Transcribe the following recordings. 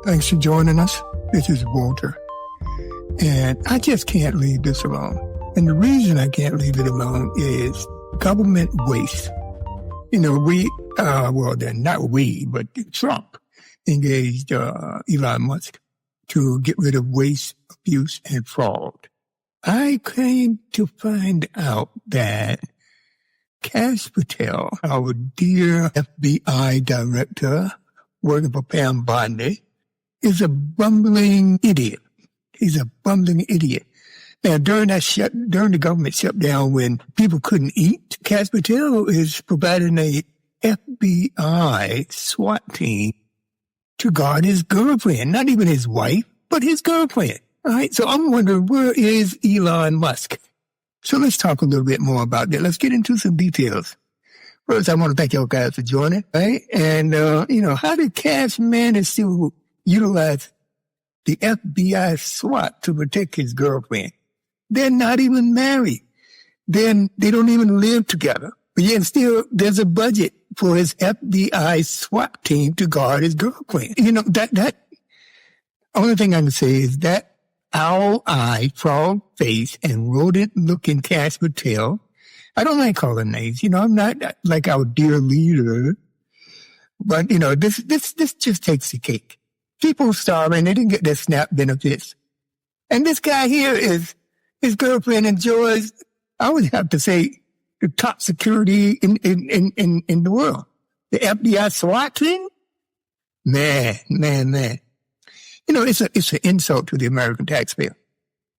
Thanks for joining us. This is Walter. And I just can't leave this alone. And the reason I can't leave it alone is government waste. You know, not we, but Trump engaged Elon Musk to get rid of waste, abuse, and fraud. I came to find out that Kash Patel, our dear FBI Director working for Pam Bondi, is a bumbling idiot. He's a bumbling idiot. Now, during the government shutdown, when people couldn't eat, Kash Patel is providing a FBI SWAT team to guard his girlfriend, not even his wife, but his girlfriend. All right. So I'm wondering, where is Elon Musk? So let's talk a little bit more about that. Let's get into some details. First, I want to thank y'all guys for joining, right? And, how did Kash manage to utilize the FBI SWAT to protect his girlfriend? They're not even married. Then they don't even live together. But yet still, there's a budget for his FBI SWAT team to guard his girlfriend. You know, that only thing I can say is that owl-eyed, frog-faced, and rodent-looking Kash Patel. I don't like calling names. You know, I'm not like our dear leader. But, you know, this just takes the cake. People starving, they didn't get their SNAP benefits. And this guy here his girlfriend enjoys, I would have to say, the top security in the world. The FBI SWAT team? Man. You know, it's an insult to the American taxpayer.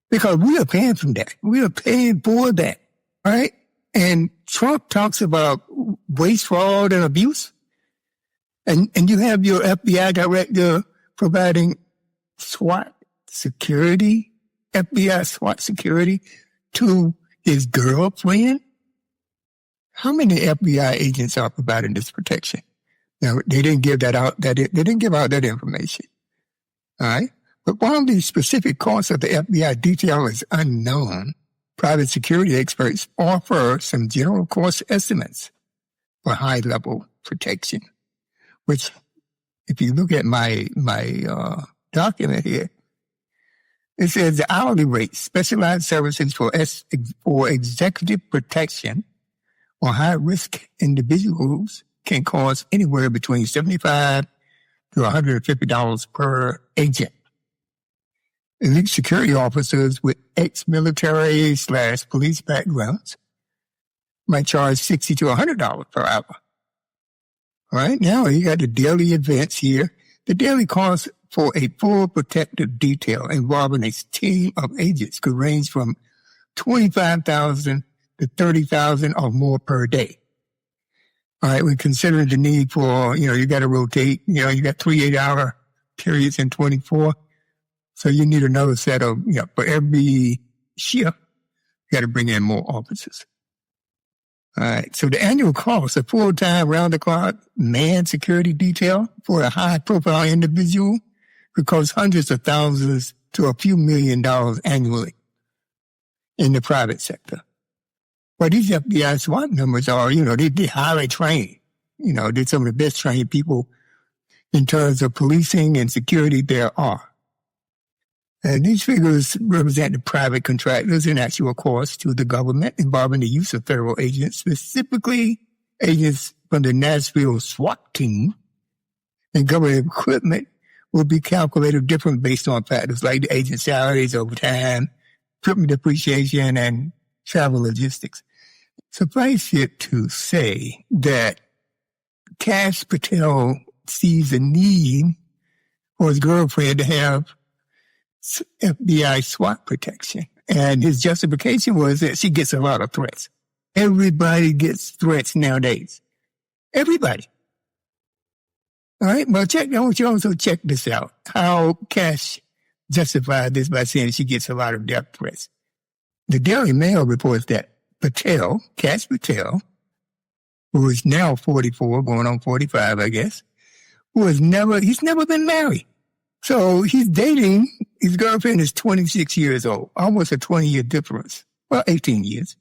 Because we are paying for that. We are paying for that. Right? And Trump talks about waste, fraud, and abuse. And you have your FBI director providing SWAT security, FBI SWAT security to his girlfriend. How many FBI agents are providing this protection? Now, they didn't give that out. They didn't give out that information. All right. But while the specific cost of the FBI detail is unknown, private security experts offer some general cost estimates for high-level protection, which, if you look at my document here, it says the hourly rate, specialized services for executive protection or high-risk individuals can cost anywhere between $75 to $150 per agent. Elite security officers with ex-military/police backgrounds might charge $60 to $100 per hour. All right, now you got the daily events here. The daily cost for a full protective detail involving a team of agents could range from $25,000 to $30,000 or more per day. All right, when considering the need for, you got to rotate, you got 3 8-hour periods in 24. So you need another set of, for every shift, you got to bring in more officers. All right. So the annual cost of full-time, round-the-clock manned security detail for a high-profile individual could cost hundreds of thousands to a few $1 million annually in the private sector. But these FBI SWAT numbers are, they're highly trained. They're some of the best trained people in terms of policing and security there are. And these figures represent the private contractors and actual costs to the government involving the use of federal agents, specifically agents from the Nashville SWAT team. And government equipment will be calculated different based on factors like the agent salaries, overtime, equipment depreciation, and travel logistics. Suffice it to say that Kash Patel sees a need for his girlfriend to have FBI SWAT protection. And his justification was that she gets a lot of threats. Everybody gets threats nowadays. Everybody. All right. Well, I want you also check this out. How Kash justified this by saying she gets a lot of death threats. The Daily Mail reports that Kash Patel, who is now 44, going on 45, I guess, he's never been married. So he's dating, his girlfriend is 26 years old, almost a 20-year difference. Well, 18 years.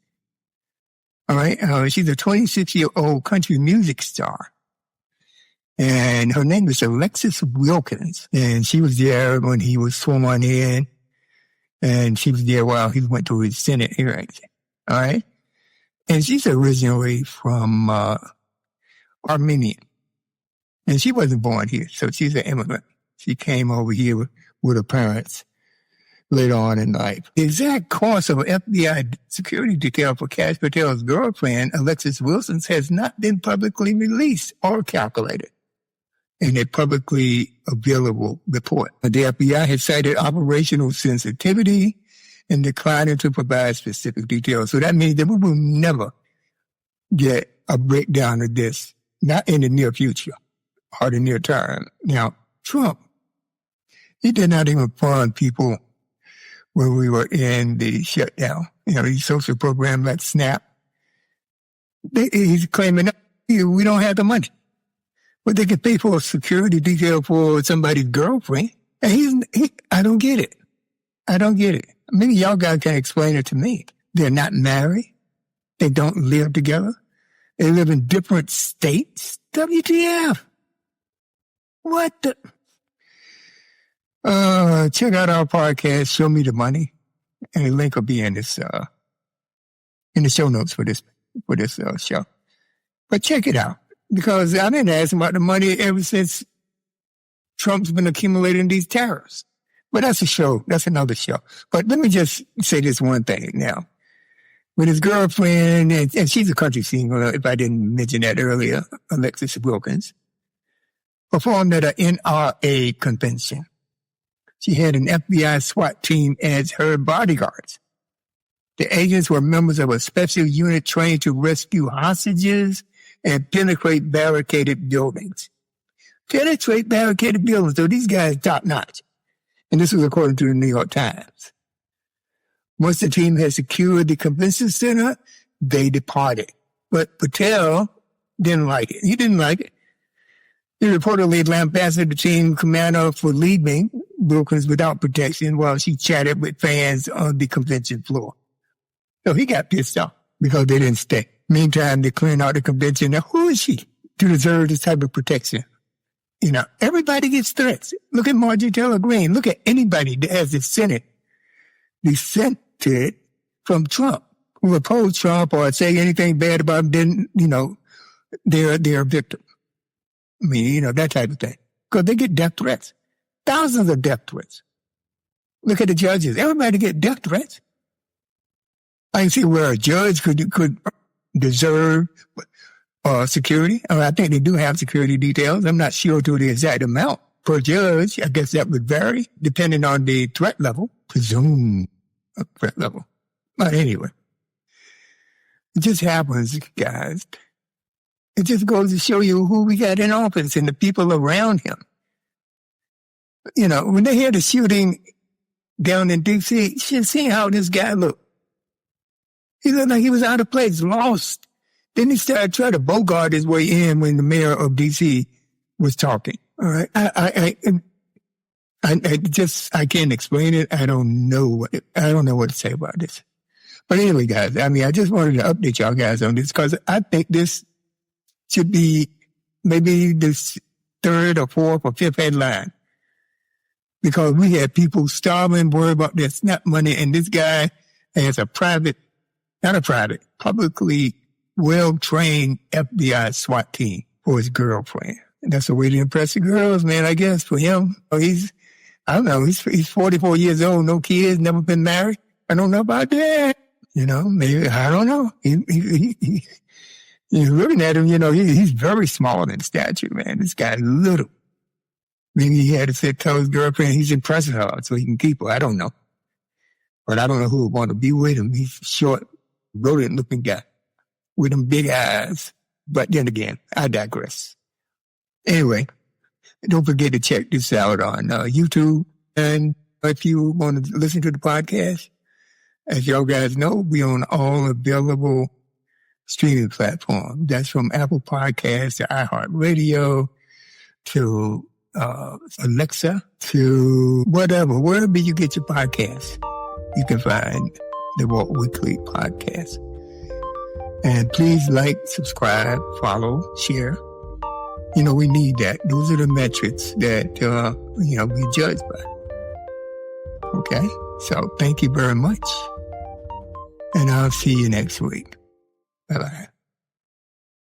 All right. She's a 26-year-old country music star. And her name is Alexis Wilkins. And she was there when he was sworn in. And she was there while he went to his Senate hearings. All right. And she's originally from Armenia. And she wasn't born here. So she's an immigrant. She came over here with her parents later on in life. The exact cost of an FBI security detail for Kash Patel's girlfriend, Alexis Wilkins, has not been publicly released or calculated in a publicly available report. The FBI has cited operational sensitivity and declining to provide specific details. So that means that we will never get a breakdown of this, not in the near future or the near term. Now, Trump, he did not even fund people when we were in the shutdown. These social programs like SNAP. He's claiming we don't have the money. But they can pay for a security detail for somebody's girlfriend. And I don't get it. I don't get it. Maybe y'all guys can explain it to me. They're not married. They don't live together. They live in different states. WTF? What the? Check out our podcast, Show Me the Money. And the link will be in this, in the show notes for this show. But check it out. Because I've been asking about the money ever since Trump's been accumulating these tariffs. But that's a show. That's another show. But let me just say this one thing now. With his girlfriend, and she's a country singer, if I didn't mention that earlier, Alexis Wilkins, performed at an NRA convention. She had an FBI SWAT team as her bodyguards. The agents were members of a special unit trained to rescue hostages and penetrate barricaded buildings. Penetrate barricaded buildings. So these guys top notch. And this was according to the New York Times. Once the team had secured the convention center, they departed. But Patel didn't like it. He didn't like it. He reportedly lambasted the team commander for leaving Wilkins without protection while she chatted with fans on the convention floor. So he got pissed off because they didn't stay. Meantime, they're clearing out the convention. Now, who is she to deserve this type of protection? Everybody gets threats. Look at Marjorie Taylor Greene. Look at anybody that has the Senate dissented from Trump, who oppose Trump or say anything bad about him, then, they're a victim. I mean, that type of thing. Because they get death threats. Thousands of death threats. Look at the judges. Everybody get death threats. I can see where a judge could deserve security. I think they do have security details. I'm not sure to the exact amount per judge. I guess that would vary depending on the threat level, presumed threat level. But anyway, it just happens, guys. It just goes to show you who we got in office and the people around him. When they had the shooting down in D.C., you should see how this guy looked. He looked like he was out of place, lost. Then he started trying to bogart his way in when the mayor of D.C. was talking. All right. I can't explain it. I don't know what to say about this. But anyway, guys, I just wanted to update y'all guys on this because I think this should be maybe the third or fourth or fifth headline. Because we had people starving, worried about their SNAP money, and this guy has publicly well-trained FBI SWAT team for his girlfriend. And that's a way to impress the girls, man, I guess, for him. He's 44 years old, no kids, never been married. I don't know about that. Maybe, I don't know. You're looking at him, he's very small in stature, man. This guy's little. Maybe he had to tell his girlfriend he's impressing her so he can keep her. I don't know. But I don't know who would want to be with him. He's short, rodent-looking guy with them big eyes. But then again, I digress. Anyway, don't forget to check this out on YouTube. And if you want to listen to the podcast, as y'all guys know, we on all available streaming platforms. That's from Apple Podcasts to iHeartRadio to Alexa to wherever you get your podcasts, you can find the Walt Weekly Podcast. And please like, subscribe, follow, share. we need that. Those are the metrics that, we judge by. Okay? So thank you very much. And I'll see you next week. Bye-bye.